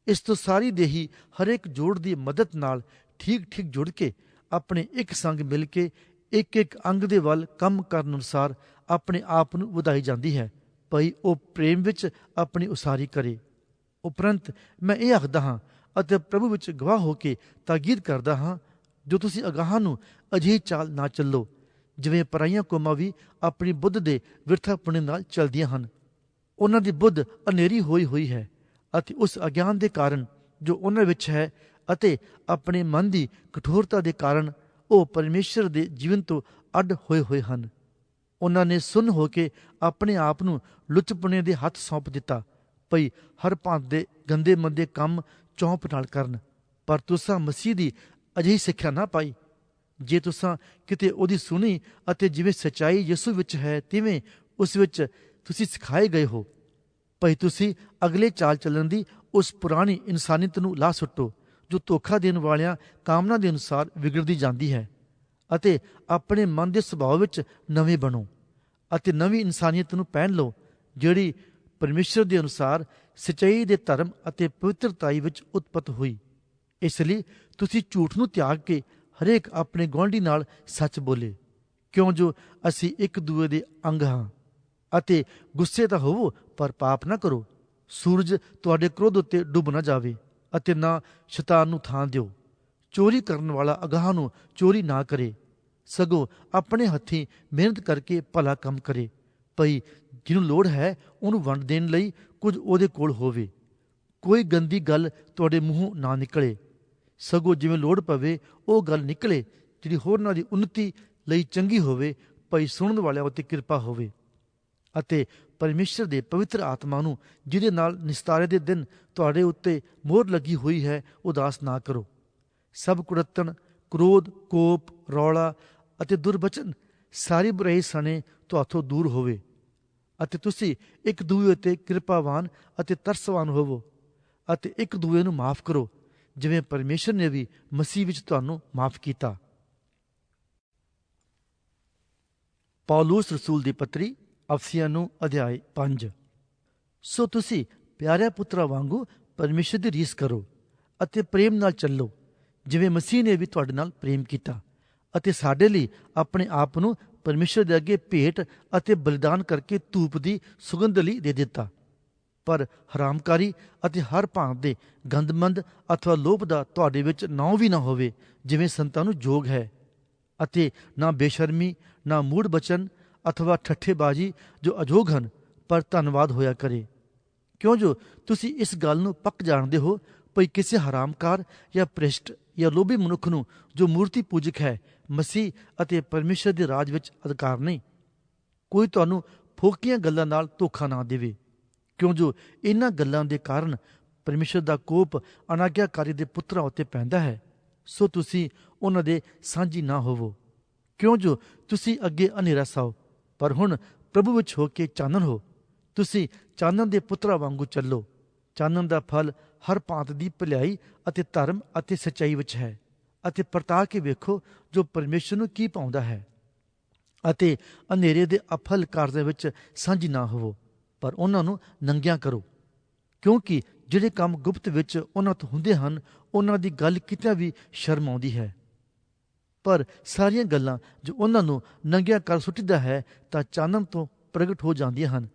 ਇਸ ਤੋਂ ਸਾਰੀ ਦੇਹੀ ਹਰੇਕ ਜੋੜ ਦੀ ਮਦਦ ਨਾਲ ਠੀਕ ਠੀਕ ਜੁੜ ਕੇ ਆਪਣੇ ਇੱਕ ਸੰਗ ਮਿਲ ਕੇ ਇੱਕ ਇੱਕ ਅੰਗ ਦੇ ਵੱਲ ਕੰਮ ਕਰਨ ਅਨੁਸਾਰ ਆਪਣੇ ਆਪ ਨੂੰ ਵਧਾਈ ਜਾਂਦੀ ਹੈ, ਭਈ ਉਹ ਪ੍ਰੇਮ ਵਿੱਚ ਆਪਣੀ ਉਸਾਰੀ ਕਰੇ। ਉਪਰੰਤ ਮੈਂ ਇਹ ਆਖਦਾ ਹਾਂ ਅਤੇ ਪ੍ਰਭੂ ਵਿੱਚ ਗਵਾਹ ਹੋ ਕੇ ਤਾਕੀਦ ਕਰਦਾ ਹਾਂ, ਜੋ ਤੁਸੀਂ ਅਗਾਹਾਂ ਨੂੰ ਅਜਿਹੀ ਚਾਲ ਨਾ ਚੱਲੋ ਜਿਵੇਂ ਪਰਾਈਆਂ ਕੌਮਾਂ ਵੀ ਆਪਣੀ ਬੁੱਧ ਦੇ ਵਿਰਥਾਪੁਣੇ ਨਾਲ ਚੱਲਦੀਆਂ ਹਨ। ਉਹਨਾਂ ਦੀ ਬੁੱਧ ਹਨੇਰੀ ਹੋਈ ਹੈ ਅਤੇ ਉਸ ਅਗਿਆਨ ਦੇ ਕਾਰਨ ਜੋ ਉਹਨਾਂ ਵਿੱਚ ਹੈ ਅਤੇ ਆਪਣੇ ਮਨ ਦੀ ਕਠੋਰਤਾ ਦੇ ਕਾਰਨ ਉਹ ਪਰਮੇਸ਼ਰ ਦੇ ਜੀਵਨ ਤੋਂ ਅੱਡ ਹੋਏ ਹਨ। ਉਹਨਾਂ ਨੇ ਸੁੰਨ ਹੋ ਕੇ ਆਪਣੇ ਆਪ ਨੂੰ ਲੁੱਚਪੁਣੇ ਦੇ ਹੱਥ ਸੌਂਪ ਦਿੱਤਾ, ਭਈ ਹਰ ਭਾਂਤ ਦੇ ਗੰਦੇ ਮੰਦੇ ਕੰਮ ਚੌਂਪ ਨਾਲ ਕਰਨ। ਪਰ ਤੁਸਾਂ ਮਸੀਹ ਦੀ ਅਜਿਹੀ ਸਿੱਖਿਆ ਨਾ ਪਾਈ। ਜੇ ਤੁਸਾਂ ਕਿਤੇ ਉਹਦੀ ਸੁਣੀ ਅਤੇ ਜਿਵੇਂ ਸੱਚਾਈ ਯਿਸੂ ਵਿੱਚ ਹੈ ਤਿਵੇਂ ਉਸ ਵਿੱਚ ਤੁਸੀਂ ਸਿਖਾਏ ਗਏ ਹੋ, ਭਈ ਤੁਸੀਂ ਅਗਲੇ ਚਾਲ ਚੱਲਣ ਦੀ ਉਸ ਪੁਰਾਣੀ ਇਨਸਾਨੀਅਤ ਨੂੰ ਲਾ ਸੁੱਟੋ, ਜੋ ਧੋਖਾ ਦੇਣ ਵਾਲਿਆਂ ਕਾਮਨਾ ਦੇ ਅਨੁਸਾਰ ਵਿਗੜਦੀ ਜਾਂਦੀ ਹੈ, ਅਤੇ ਆਪਣੇ ਮਨ ਦੇ ਸੁਭਾਅ ਵਿੱਚ ਨਵੇਂ ਬਣੋ ਅਤੇ ਨਵੀਂ ਇਨਸਾਨੀਅਤ ਨੂੰ ਪਹਿਨ ਲਓ, ਜਿਹੜੀ ਪਰਮੇਸ਼ਰ ਦੇ ਅਨੁਸਾਰ ਸੱਚਾਈ ਦੇ ਧਰਮ ਅਤੇ ਪਵਿੱਤਰਤਾਈ ਵਿੱਚ ਉਤਪਤ ਹੋਈ। ਇਸ ਲਈ ਤੁਸੀਂ ਝੂਠ ਨੂੰ ਤਿਆਗ ਕੇ ਹਰੇਕ ਆਪਣੇ ਗੁਆਂਢੀ ਨਾਲ ਸੱਚ ਬੋਲੇ, ਕਿਉਂ ਜੋ ਅਸੀਂ ਇੱਕ ਦੂਏ ਦੇ ਅੰਗ ਹਾਂ। ਅਤੇ ਗੁੱਸੇ ਤਾਂ ਹੋਵੋ ਪਰ ਪਾਪ ਨਾ ਕਰੋ। ਸੂਰਜ ਤੁਹਾਡੇ ਕ੍ਰੋਧ ਉੱਤੇ ਡੁੱਬ ਨਾ ਜਾਵੇ ਅਤੇ ਨਾ ਸ਼ੈਤਾਨ ਨੂੰ ਥਾਂ ਦਿਓ। ਚੋਰੀ ਕਰਨ ਵਾਲਾ ਅਗਾਹਾਂ ਨੂੰ ਚੋਰੀ ਨਾ ਕਰੇ, ਸਗੋਂ ਆਪਣੇ ਹੱਥੀਂ ਮਿਹਨਤ ਕਰਕੇ ਭਲਾ ਕੰਮ ਕਰੇ, ਭਈ ਜਿਹਨੂੰ ਲੋੜ ਹੈ ਉਹਨੂੰ ਵੰਡ ਦੇਣ ਲਈ ਕੁਝ ਉਹਦੇ ਕੋਲ ਹੋਵੇ। ਕੋਈ ਗੰਦੀ ਗੱਲ ਤੁਹਾਡੇ ਮੂੰਹੋਂ ਨਾ ਨਿਕਲੇ, ਸਗੋਂ ਜਿਵੇਂ ਲੋੜ ਪਵੇ ਉਹ ਗੱਲ ਨਿਕਲੇ ਜਿਹੜੀ ਹੋਰਨਾਂ ਦੀ ਉੱਨਤੀ ਲਈ ਚੰਗੀ ਹੋਵੇ, ਭਈ ਸੁਣਨ ਵਾਲਿਆਂ ਉੱਤੇ ਕਿਰਪਾ ਹੋਵੇ। ਅਤੇ ਪਰਮੇਸ਼ਰ ਦੇ ਪਵਿੱਤਰ ਆਤਮਾ ਨੂੰ, ਜਿਹਦੇ ਨਾਲ ਨਿਸਤਾਰੇ ਦੇ ਦਿਨ ਤੁਹਾਡੇ ਉੱਤੇ ਮੋਹਰ ਲੱਗੀ ਹੋਈ ਹੈ, ਉਦਾਸ ਨਾ ਕਰੋ। ਸਭ ਕੁੜੱਤਣ, ਕ੍ਰੋਧ, ਕੋਪ, ਰੌਲਾ ਅਤੇ ਦੁਰਬਚਨ ਸਾਰੀ ਬੁਰਾਈ ਸਣੇ ਤੁਹਾਥੋਂ ਦੂਰ ਹੋਵੇ, ਅਤੇ ਤੁਸੀਂ ਇੱਕ ਦੂਏ ਉੱਤੇ ਕਿਰਪਾਵਾਨ ਅਤੇ ਤਰਸਵਾਨ ਹੋਵੋ, ਅਤੇ ਇੱਕ ਦੂਏ ਨੂੰ ਮਾਫ ਕਰੋ, ਜਿਵੇਂ ਪਰਮੇਸ਼ਰ ਨੇ ਵੀ ਮਸੀਹ ਵਿੱਚ ਤੁਹਾਨੂੰ ਮਾਫ ਕੀਤਾ। ਪੌਲੁਸ ਰਸੂਲ ਦੀ ਪੱਤਰੀ ਅਫਸੀਆਂ ਨੂੰ ਅਧਿਆਇ 5। ਸੋ ਤੁਸੀਂ ਪਿਆਰਿਆਂ ਪੁੱਤਰਾਂ ਵਾਂਗੂ ਪਰਮੇਸ਼ਰ ਦੀ ਰੀਸ ਕਰੋ ਅਤੇ ਪ੍ਰੇਮ ਨਾਲ ਚੱਲੋ, ਜਿਵੇਂ ਮਸੀਹ ਨੇ ਵੀ ਤੁਹਾਡੇ ਨਾਲ ਪ੍ਰੇਮ ਕੀਤਾ ਅਤੇ ਸਾਡੇ ਲਈ ਆਪਣੇ ਆਪ ਨੂੰ ਪਰਮੇਸ਼ਰ ਦੇ ਅੱਗੇ ਭੇਟ ਅਤੇ ਬਲੀਦਾਨ ਕਰਕੇ ਧੂਪ ਦੀ ਸੁਗੰਧ ਲਈ ਦੇ ਦਿੱਤਾ। ਪਰ ਹਰਾਮਕਾਰੀ ਅਤੇ ਹਰ ਭਾਂਤ ਦੇ ਗੰਦਮੰਦ ਅਥਵਾ ਲੋਭ ਦਾ ਤੁਹਾਡੇ ਵਿੱਚ ਨਾਉ ਵੀ ਨਾ ਹੋਵੇ, ਜਿਵੇਂ ਸੰਤਾਂ ਨੂੰ ਯੋਗ ਹੈ। ਅਤੇ ਨਾ ਬੇਸ਼ਰਮੀ, ਨਾ ਮੂੜ ਬਚਨ ਅਥਵਾ ਠੱਠੇਬਾਜ਼ੀ, ਜੋ ਅਯੋਗ ਹਨ, ਪਰ ਧੰਨਵਾਦ ਹੋਇਆ ਕਰੇ। ਕਿਉਂ ਜੋ ਤੁਸੀਂ ਇਸ ਗੱਲ ਨੂੰ ਪੱਕ ਜਾਣਦੇ ਹੋ, ਭਈ ਕਿਸੇ ਹਰਾਮਕਾਰ ਜਾਂ ਭ੍ਰਿਸ਼ਟ ਜਾਂ ਲੋਭੀ ਮਨੁੱਖ ਨੂੰ, ਜੋ ਮੂਰਤੀ ਪੂਜਕ ਹੈ, ਮਸੀਹ ਅਤੇ ਪਰਮੇਸ਼ਰ ਦੇ ਰਾਜ ਵਿੱਚ ਅਧਿਕਾਰ ਨਹੀਂ। ਕੋਈ ਤੁਹਾਨੂੰ ਫੋਕੀਆਂ ਗੱਲਾਂ ਨਾਲ ਧੋਖਾ ਨਾ ਦੇਵੇ, ਕਿਉਂ ਜੋ ਇਹਨਾਂ ਗੱਲਾਂ ਦੇ ਕਾਰਨ ਪਰਮੇਸ਼ਰ ਦਾ ਕੋਪ ਅਨਾਗਿਆਕਾਰੀ ਦੇ ਪੁੱਤਰਾਂ ਉੱਤੇ ਪੈਂਦਾ ਹੈ। ਸੋ ਤੁਸੀਂ ਉਹਨਾਂ ਦੇ ਸਾਂਝੀ ਨਾ ਹੋਵੋ, ਕਿਉਂ ਜੋ ਤੁਸੀਂ ਅੱਗੇ ਹਨੇਰਾ ਸਾਓ, ਪਰ ਹੁਣ ਪ੍ਰਭੂ ਵਿੱਚ ਹੋ ਕੇ ਚਾਨਣ ਹੋ। ਤੁਸੀਂ ਚਾਨਣ ਦੇ ਪੁੱਤਰਾਂ ਵਾਂਗੂ ਚੱਲੋ। ਚਾਨਣ ਦਾ ਫਲ ਹਰ ਭਾਂਤ ਦੀ ਭਲਾਈ ਅਤੇ ਧਰਮ ਅਤੇ ਸੱਚਾਈ ਵਿੱਚ ਹੈ, ਅਤੇ ਪਰਤਾ ਕੇ ਵੇਖੋ ਜੋ ਪਰਮੇਸ਼ਰ ਨੂੰ ਕੀ ਪਾਉਂਦਾ ਹੈ, ਅਤੇ ਹਨੇਰੇ ਦੇ ਅਫਲ ਕਾਰਜਾਂ ਵਿੱਚ ਸਾਂਝੀ ਨਾ ਹੋਵੋ, ਪਰ ਉਹਨਾਂ ਨੂੰ ਨੰਗਿਆਂ ਕਰੋ। ਕਿਉਂਕਿ ਜਿਹੜੇ ਕੰਮ ਗੁਪਤ ਵਿੱਚ ਉਹਨਾਂ ਤੋਂ ਹੁੰਦੇ ਹਨ, ਉਹਨਾਂ ਦੀ ਗੱਲ ਕਿਤੇ ਵੀ ਸ਼ਰਮ ਆਉਂਦੀ ਹੈ, ਪਰ ਸਾਰੀਆਂ ਗੱਲਾਂ ਜੋ ਉਹਨਾਂ ਨੂੰ ਨੰਗਿਆਂ ਕਰ ਸੁੱਟਦਾ ਹੈ ਤਾਂ ਚਾਨਣ ਤੋਂ ਪ੍ਰਗਟ ਹੋ ਜਾਂਦੀਆਂ ਹਨ,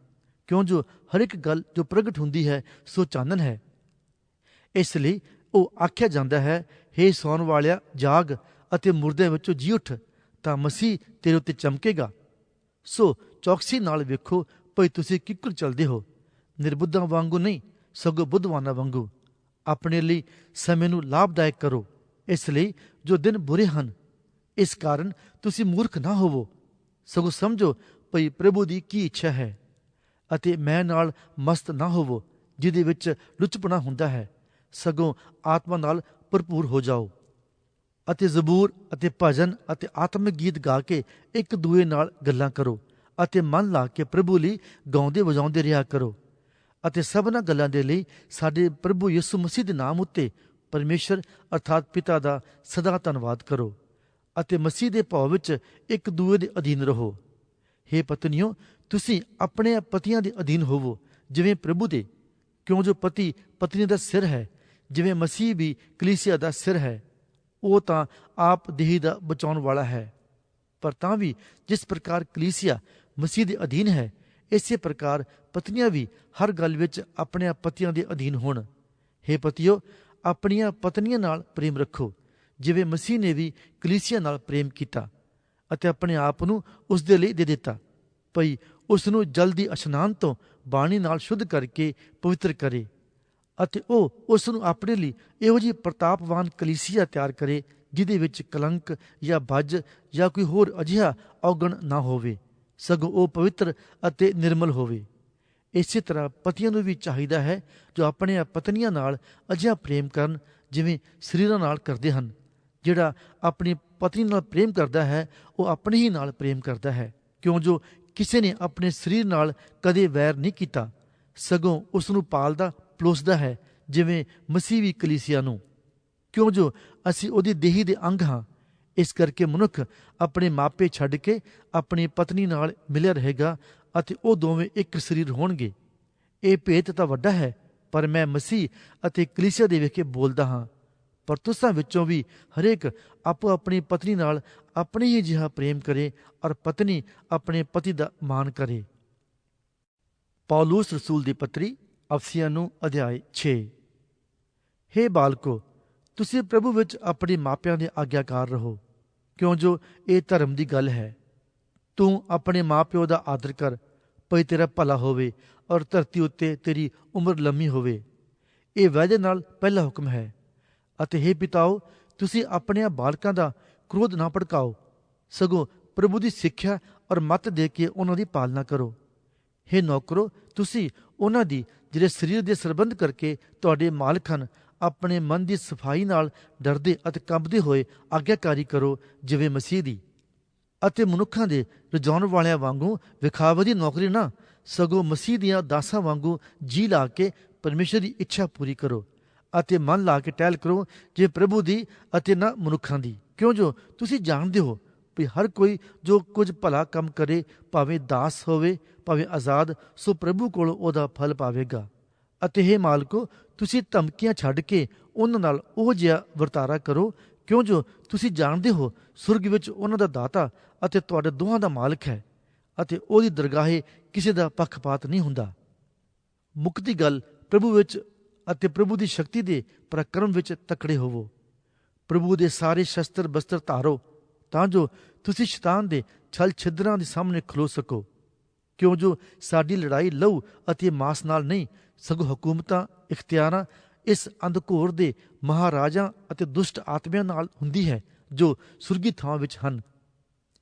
ਕਿਉਂ ਜੋ ਹਰ ਇੱਕ ਗੱਲ ਜੋ ਪ੍ਰਗਟ ਹੁੰਦੀ ਹੈ ਸੋ ਚਾਨਣ ਹੈ। ਇਸ ਲਈ ਉਹ ਆਖਿਆ ਜਾਂਦਾ ਹੈ, ਹੇ ਸੌਣ ਵਾਲਿਆ ਜਾਗ ਅਤੇ ਮੁਰਦਿਆਂ ਵਿੱਚੋਂ ਜੀ ਉੱਠ, ਤਾਂ ਮਸੀਹ ਤੇਰੇ ਉੱਤੇ ਚਮਕੇਗਾ। ਸੋ ਚੌਕਸੀ ਨਾਲ ਵੇਖੋ ਭਈ ਤੁਸੀਂ ਕਿੱਕਰ ਚਲਦੇ ਹੋ, ਨਿਰਬੁੱਧਾਂ ਵਾਂਗੂ ਨਹੀਂ ਸਗੋਂ ਬੁੱਧਵਾਨਾਂ ਵਾਂਗੂ। ਆਪਣੇ ਲਈ ਸਮੇਂ ਨੂੰ ਲਾਭਦਾਇਕ ਕਰੋ, ਇਸ ਲਈ ਜੋ ਦਿਨ ਬੁਰੇ ਹਨ। ਇਸ ਕਾਰਨ ਤੁਸੀਂ ਮੂਰਖ ਨਾ ਹੋਵੋ, ਸਗੋਂ ਸਮਝੋ ਭਈ ਪ੍ਰਭੂ ਦੀ ਕੀ ਇੱਛਾ ਹੈ, ਅਤੇ ਮੈਂ ਨਾਲ ਮਸਤ ਨਾ ਹੋਵੋ ਜਿਹਦੇ ਵਿੱਚ ਲੁਚਪਣਾ ਹੁੰਦਾ ਹੈ, ਸਗੋਂ ਆਤਮਾ ਨਾਲ ਭਰਪੂਰ ਹੋ ਜਾਓ, ਅਤੇ ਜ਼ਬੂਰ ਅਤੇ ਭਜਨ ਅਤੇ ਆਤਮਿਕ ਗੀਤ ਗਾ ਕੇ ਇੱਕ ਦੂਏ ਨਾਲ ਗੱਲਾਂ ਕਰੋ, ਅਤੇ ਮਨ ਲਾ ਕੇ ਪ੍ਰਭੂ ਲਈ ਗਾਉਂਦੇ ਵਜਾਉਂਦੇ ਰਿਹਾ ਕਰੋ, ਅਤੇ ਸਭਨਾਂ ਗੱਲਾਂ ਦੇ ਲਈ ਸਾਡੇ ਪ੍ਰਭੂ ਯਿਸੂ ਮਸੀਹ ਦੇ ਨਾਮ ਉੱਤੇ ਪਰਮੇਸ਼ਰ ਅਰਥਾਤ ਪਿਤਾ ਦਾ ਸਦਾ ਧੰਨਵਾਦ ਕਰੋ, ਅਤੇ ਮਸੀਹ ਦੇ ਭਾਵ ਵਿੱਚ ਇੱਕ ਦੂਏ ਦੇ ਅਧੀਨ ਰਹੋ। ਹੇ ਪਤਨੀਓ, ਤੁਸੀਂ ਆਪਣੇ ਪਤੀਆਂ ਦੇ ਅਧੀਨ ਹੋਵੋ ਜਿਵੇਂ ਪ੍ਰਭੂ ਦੇ, ਕਿਉਂ ਜੋ ਪਤੀ ਪਤਨੀ ਦਾ ਸਿਰ ਹੈ, ਜਿਵੇਂ ਮਸੀਹ ਵੀ ਕਲੀਸਿਆ ਦਾ ਸਿਰ ਹੈ। ਉਹ ਤਾਂ ਆਪ ਦੇਹੀ ਦਾ ਬਚਾਉਣ ਵਾਲਾ ਹੈ, ਪਰ ਤਾਂ ਵੀ ਜਿਸ ਪ੍ਰਕਾਰ ਕਲੀਸਿਆ ਮਸੀਹ ਦੇ ਅਧੀਨ ਹੈ, ਇਸੇ ਪ੍ਰਕਾਰ ਪਤਨੀਆਂ ਵੀ ਹਰ ਗੱਲ ਵਿੱਚ ਆਪਣੇ ਪਤੀਆਂ ਦੇ ਅਧੀਨ ਹੋਣ। ਹੇ ਪਤੀਓ, ਆਪਣੀਆਂ ਪਤਨੀਆਂ ਨਾਲ ਪ੍ਰੇਮ ਰੱਖੋ, ਜਿਵੇਂ ਮਸੀਹ ਨੇ ਵੀ ਕਲੀਸਿਆ ਨਾਲ ਪ੍ਰੇਮ ਕੀਤਾ ਅਤੇ ਆਪਣੇ ਆਪ ਨੂੰ ਉਸ ਦੇ ਲਈ ਦੇ ਦਿੱਤਾ, ਭਈ ਉਸ ਨੂੰ ਜਲਦੀ ਇਸ਼ਨਾਨ ਤੋਂ ਬਾਣੀ ਨਾਲ ਸ਼ੁੱਧ ਕਰਕੇ ਪਵਿੱਤਰ ਕਰੇ, ਅਤੇ ਉਹ ਉਸ ਨੂੰ ਆਪਣੇ ਲਈ ਇਹੋ ਜਿਹੀ ਪ੍ਰਤਾਪਵਾਨ ਕਲੀਸਿਆ ਤਿਆਰ ਕਰੇ ਜਿਹਦੇ ਵਿੱਚ ਕਲੰਕ ਜਾਂ ਭੱਜ ਜਾਂ ਕੋਈ ਹੋਰ ਅਜਿਹਾ ਔਗਣ ਨਾ ਹੋਵੇ, ਸਗੋਂ ਉਹ ਪਵਿੱਤਰ ਅਤੇ ਨਿਰਮਲ ਹੋਵੇ। ਇਸੇ ਤਰ੍ਹਾਂ ਪਤੀਆਂ ਨੂੰ ਵੀ ਚਾਹੀਦਾ ਹੈ ਜੋ ਆਪਣੇ ਪਤਨੀਆਂ ਨਾਲ ਅਜਿਹਾ ਪ੍ਰੇਮ ਕਰਨ ਜਿਵੇਂ ਸਰੀਰਾਂ ਨਾਲ ਕਰਦੇ ਹਨ। ਜਿਹੜਾ ਆਪਣੀ ਪਤਨੀ ਨਾਲ ਪ੍ਰੇਮ ਕਰਦਾ ਹੈ ਉਹ ਆਪਣੇ ਹੀ ਨਾਲ ਪ੍ਰੇਮ ਕਰਦਾ ਹੈ, ਕਿਉਂ ਜੋ ਕਿਸੇ ਨੇ ਆਪਣੇ ਸਰੀਰ ਨਾਲ ਕਦੇ ਵੈਰ ਨਹੀਂ ਕੀਤਾ, ਸਗੋਂ ਉਸ ਨੂੰ ਪਾਲਦਾ ਪਲੋਸਦਾ ਹੈ, ਜਿਵੇਂ ਮਸੀਹ ਵੀ ਕਲੀਸਿਆ ਨੂੰ, ਕਿਉਂ ਜੋ ਅਸੀਂ ਉਹਦੀ ਦੇਹੀ ਦੇ ਅੰਗ ਹਾਂ। ਇਸ ਕਰਕੇ ਮਨੁੱਖ ਆਪਣੇ ਮਾਪੇ ਛੱਡ ਕੇ ਆਪਣੀ ਪਤਨੀ ਨਾਲ ਮਿਲਿਆ ਰਹੇਗਾ ਅਤੇ ਉਹ ਦੋਵੇਂ ਇੱਕ ਸਰੀਰ ਹੋਣਗੇ। ਇਹ ਭੇਤ ਤਾਂ ਵੱਡਾ ਹੈ, ਪਰ ਮੈਂ ਮਸੀਹ ਅਤੇ ਕਲੀਸਿਆ ਦੇ ਵੇਖ ਕੇ ਬੋਲਦਾ ਹਾਂ। ਪਰ ਤੁਸਾਂ ਵਿੱਚੋਂ ਵੀ ਹਰੇਕ ਆਪੋ ਆਪਣੀ ਪਤਨੀ ਨਾਲ ਆਪਣੇ ਹੀ ਜਿਹਾ ਪ੍ਰੇਮ ਕਰੇ, ਔਰ ਪਤਨੀ ਆਪਣੇ ਪਤੀ ਦਾ ਮਾਣ ਕਰੇ। ਪੌਲੁਸ ਰਸੂਲ ਦੀ ਪੱਤਰੀ ਅਫਸੀਆਂ ਨੂੰ ਅਧਿਆਇ 6। ਹੇ ਬਾਲਕੋ, ਤੁਸੀਂ ਪ੍ਰਭੂ ਵਿੱਚ ਆਪਣੇ ਮਾਪਿਆਂ ਦੇ ਆਗਿਆਕਾਰ ਰਹੋ, ਕਿਉਂ ਜੋ ਇਹ ਧਰਮ ਦੀ ਗੱਲ ਹੈ। ਤੂੰ ਆਪਣੇ ਮਾਂ ਪਿਓ ਦਾ ਆਦਰ ਕਰ, ਭਈ ਤੇਰਾ ਭਲਾ ਹੋਵੇ ਔਰ ਧਰਤੀ ਉੱਤੇ ਤੇਰੀ ਉਮਰ ਲੰਮੀ ਹੋਵੇ। ਇਹ ਵਾਅਦੇ ਨਾਲ ਪਹਿਲਾ ਹੁਕਮ ਹੈ। ਅਤੇ ਹੇ ਪਿਤਾਓ, ਤੁਸੀਂ ਆਪਣੇ ਬਾਲਕਾਂ ਦਾ ਕ੍ਰੋਧ ਨਾ ਭੜਕਾਓ, ਸਗੋਂ ਪ੍ਰਭੂ ਦੀ ਸਿੱਖਿਆ ਔਰ ਮੱਤ ਦੇ ਕੇ ਉਹਨਾਂ ਦੀ ਪਾਲਣਾ ਕਰੋ। ਹੇ ਨੌਕਰੋ, ਤੁਸੀਂ ਉਹਨਾਂ ਦੀ ਜਿਹੜੇ ਸਰੀਰ ਦੇ ਸੰਬੰਧ ਕਰਕੇ ਤੁਹਾਡੇ ਮਾਲਕ ਹਨ, ਆਪਣੇ ਮਨ ਦੀ ਸਫਾਈ ਨਾਲ ਡਰਦੇ ਅਤੇ ਕੰਬਦੇ ਹੋਏ ਆਗਿਆਕਾਰੀ ਕਰੋ, ਜਿਵੇਂ ਮਸੀਹ ਦੀ। ਅਤੇ ਮਨੁੱਖਾਂ ਦੇ ਰਜਾਉਣ ਵਾਲਿਆਂ ਵਾਂਗੂ ਵਿਖਾਵੇ ਦੀ ਨੌਕਰੀ ਨਾ, ਸਗੋਂ ਮਸੀਹ ਦੀਆਂ ਦਾਸਾਂ ਵਾਂਗੂ ਜੀ ਲਾ ਕੇ ਪਰਮੇਸ਼ਰ ਦੀ ਇੱਛਾ ਪੂਰੀ ਕਰੋ, ਅਤੇ ਮਨ ਲਾ ਕੇ ਟਹਿਲ ਕਰੋ, ਜੇ ਪ੍ਰਭੂ ਦੀ ਅਤੇ ਨਾ ਮਨੁੱਖਾਂ ਦੀ। ਕਿਉਂ ਜੋ ਤੁਸੀਂ ਜਾਣਦੇ ਹੋ ਵੀ ਹਰ ਕੋਈ ਜੋ ਕੁਝ ਭਲਾ ਕੰਮ ਕਰੇ, ਭਾਵੇਂ ਦਾਸ ਹੋਵੇ ਭਾਵੇਂ ਆਜ਼ਾਦ, ਸੋ ਪ੍ਰਭੂ ਕੋਲੋਂ ਉਹਦਾ ਫਲ ਪਾਵੇਗਾ। ਅਤੇ ਹੇ ਮਾਲਕੋ, ਤੁਸੀਂ ਧਮਕੀਆਂ ਛੱਡ ਕੇ ਉਹਨਾਂ ਨਾਲ ਉਹ ਜਿਹਾ ਵਰਤਾਰਾ ਕਰੋ, ਕਿਉਂ ਜੋ ਤੁਸੀਂ ਜਾਣਦੇ ਹੋ ਸੁਰਗ ਵਿੱਚ ਉਹਨਾਂ ਦਾ ਦਾਤਾ ਅਤੇ ਤੁਹਾਡੇ ਦੋਹਾਂ ਦਾ ਮਾਲਕ ਹੈ, ਅਤੇ ਉਹਦੀ ਦਰਗਾਹੇ ਕਿਸੇ ਦਾ ਪੱਖਪਾਤ ਨਹੀਂ ਹੁੰਦਾ। ਮੁੱਕਦੀ ਗੱਲ ਪ੍ਰਭੂ ਵਿੱਚ ਅਤੇ ਪ੍ਰਭੂ ਦੀ ਸ਼ਕਤੀ ਦੇ ਪਰਾਕਰਮ ਵਿੱਚ ਤਕੜੇ ਹੋਵੋ। ਪ੍ਰਭੂ ਦੇ ਸਾਰੇ ਸ਼ਸਤਰ ਬਸਤਰ ਧਾਰੋ, ਤਾਂ ਜੋ ਤੁਸੀਂ ਸ਼ੈਤਾਨ ਦੇ ਛਲ ਛਿਦਰਾਂ ਦੇ ਸਾਹਮਣੇ ਖਲੋ ਸਕੋ। ਕਿਉਂ ਜੋ ਸਾਡੀ ਲੜਾਈ ਲਹੂ ਅਤੇ ਮਾਸ ਨਾਲ ਨਹੀਂ, ਸਗੋਂ ਹਕੂਮਤਾਂ, ਇਖਤਿਆਰਾਂ, ਇਸ ਅੰਧਕੋਰ ਦੇ ਮਹਾਰਾਜਾਂ ਅਤੇ ਦੁਸ਼ਟ ਆਤਮਿਆਂ ਨਾਲ ਹੁੰਦੀ ਹੈ ਜੋ ਸੁਰਗੀ ਥਾਂ ਵਿੱਚ ਹਨ।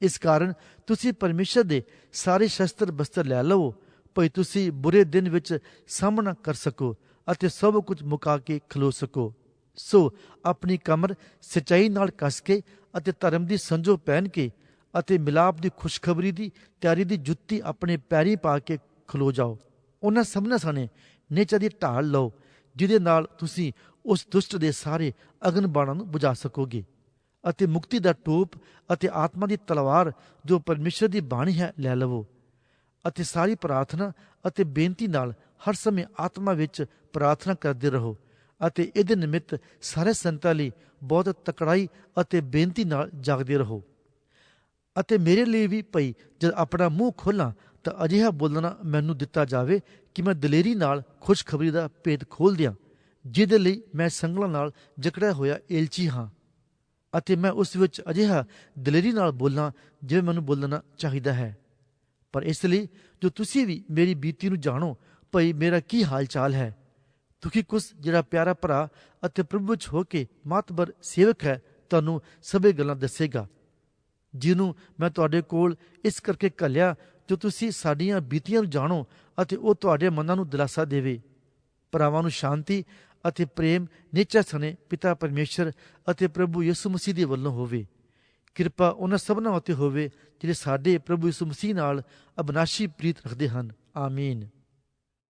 ਇਸ ਕਾਰਨ ਤੁਸੀਂ ਪਰਮੇਸ਼ਰ ਦੇ ਸਾਰੇ ਸ਼ਸਤਰ ਬਸਤਰ ਲੈ ਲਵੋ, ਭਈ ਤੁਸੀਂ ਬੁਰੇ ਦਿਨ ਵਿੱਚ ਸਾਹਮਣਾ ਕਰ ਸਕੋ ਅਤੇ ਸਭ ਕੁਝ ਮੁਕਾ ਕੇ ਖਲੋ ਸਕੋ। ਸੋ ਆਪਣੀ ਕਮਰ ਸੱਚਾਈ ਨਾਲ ਕੱਸ ਕੇ ਅਤੇ ਧਰਮ ਦੀ ਸੰਜੋ ਪਹਿਨ ਕੇ ਅਤੇ ਮਿਲਾਪ ਦੀ ਖੁਸ਼ਖਬਰੀ ਦੀ ਤਿਆਰੀ ਦੀ ਜੁੱਤੀ ਆਪਣੇ ਪੈਰੀਂ ਪਾ ਕੇ ਖਲੋ ਜਾਓ। ਉਹਨਾਂ ਸਭਨਾਂ ਸਾਨੇ ਨੇਚਾ ਦੀ ਢਾਲ ਲਓ, ਜਿਹਦੇ ਨਾਲ ਤੁਸੀਂ ਉਸ ਦੁਸ਼ਟ ਦੇ ਸਾਰੇ ਅਗਨ ਬਾਣਾਂ ਨੂੰ ਬੁਝਾ ਸਕੋਗੇ ਅਤੇ ਮੁਕਤੀ ਦਾ ਟੋਪ ਅਤੇ ਆਤਮਾ ਦੀ ਤਲਵਾਰ ਜੋ ਪਰਮੇਸ਼ਰ ਦੀ ਬਾਣੀ ਹੈ ਲੈ ਲਵੋ ਅਤੇ ਸਾਰੀ ਪ੍ਰਾਰਥਨਾ ਅਤੇ ਬੇਨਤੀ ਨਾਲ ਹਰ ਸਮੇਂ ਆਤਮਾ ਵਿੱਚ ਪ੍ਰਾਰਥਨਾ ਕਰਦੇ ਰਹੋ ਅਤੇ ਇਹਦੇ ਨਿਮਿਤ ਸਾਰੇ ਸੰਤਾਂ ਲਈ ਬਹੁਤ ਤਕੜਾਈ ਅਤੇ ਬੇਨਤੀ ਨਾਲ ਜਾਗਦੇ ਰਹੋ। ਅਤੇ ਮੇਰੇ ਲਈ ਵੀ ਭਈ ਜਦ ਆਪਣਾ ਮੂੰਹ ਖੋਲ੍ਹਾਂ ਤਾਂ ਅਜਿਹਾ ਬੋਲਣਾ ਮੈਨੂੰ ਦਿੱਤਾ ਜਾਵੇ ਕਿ ਮੈਂ ਦਲੇਰੀ ਨਾਲ ਖੁਸ਼ਖਬਰੀ ਦਾ ਭੇਦ ਖੋਲ੍ਹ ਦਿਆਂ, ਜਿਹਦੇ ਲਈ ਮੈਂ ਸੰਗਲਾਂ ਨਾਲ ਜਕੜਿਆ ਹੋਇਆ ਏਲਚੀ ਹਾਂ, ਅਤੇ ਮੈਂ ਉਸ ਵਿੱਚ ਅਜਿਹਾ ਦਲੇਰੀ ਨਾਲ ਬੋਲਾਂ ਜਿਵੇਂ ਮੈਨੂੰ ਬੋਲਣਾ ਚਾਹੀਦਾ ਹੈ। ਪਰ ਇਸ ਲਈ ਜੋ ਤੁਸੀਂ ਵੀ ਮੇਰੀ ਬੀਤੀ ਨੂੰ ਜਾਣੋ ਭਈ ਮੇਰਾ ਕੀ ਹਾਲ ਚਾਲ ਹੈ। ਤੁਖੀਕੁਸ ਜਿਹੜਾ ਪਿਆਰਾ ਭਰਾ ਅਤੇ ਪ੍ਰਭੂ ਵਿੱਚ ਹੋ ਕੇ ਮਾਤਬਰ ਸੇਵਕ ਹੈ ਤੁਹਾਨੂੰ ਸਭੇ ਗੱਲਾਂ ਦੱਸੇਗਾ, ਜਿਹਨੂੰ ਮੈਂ ਤੁਹਾਡੇ ਕੋਲ ਇਸ ਕਰਕੇ ਘੱਲਿਆ ਜੋ ਤੁਸੀਂ ਸਾਡੀਆਂ ਬੀਤੀਆਂ ਨੂੰ ਜਾਣੋ ਅਤੇ ਉਹ ਤੁਹਾਡੇ ਮਨਾਂ ਨੂੰ ਦਿਲਾਸਾ ਦੇਵੇ। ਭਰਾਵਾਂ ਨੂੰ ਸ਼ਾਂਤੀ ਅਤੇ ਪ੍ਰੇਮ ਨਿਹਚਾ ਸਣੇ ਪਿਤਾ ਪਰਮੇਸ਼ਰ ਅਤੇ ਪ੍ਰਭੂ ਯਿਸੂ ਮਸੀਹ ਦੇ ਵੱਲੋਂ ਹੋਵੇ। ਕਿਰਪਾ ਉਹਨਾਂ ਸਭਨਾਂ ਉੱਤੇ ਹੋਵੇ ਜਿਹੜੇ ਸਾਡੇ ਪ੍ਰਭੂ ਯਿਸੂ ਮਸੀਹ ਨਾਲ ਅਬਨਾਸ਼ੀ ਪ੍ਰੀਤ ਰੱਖਦੇ ਹਨ। ਆਮੀਨ।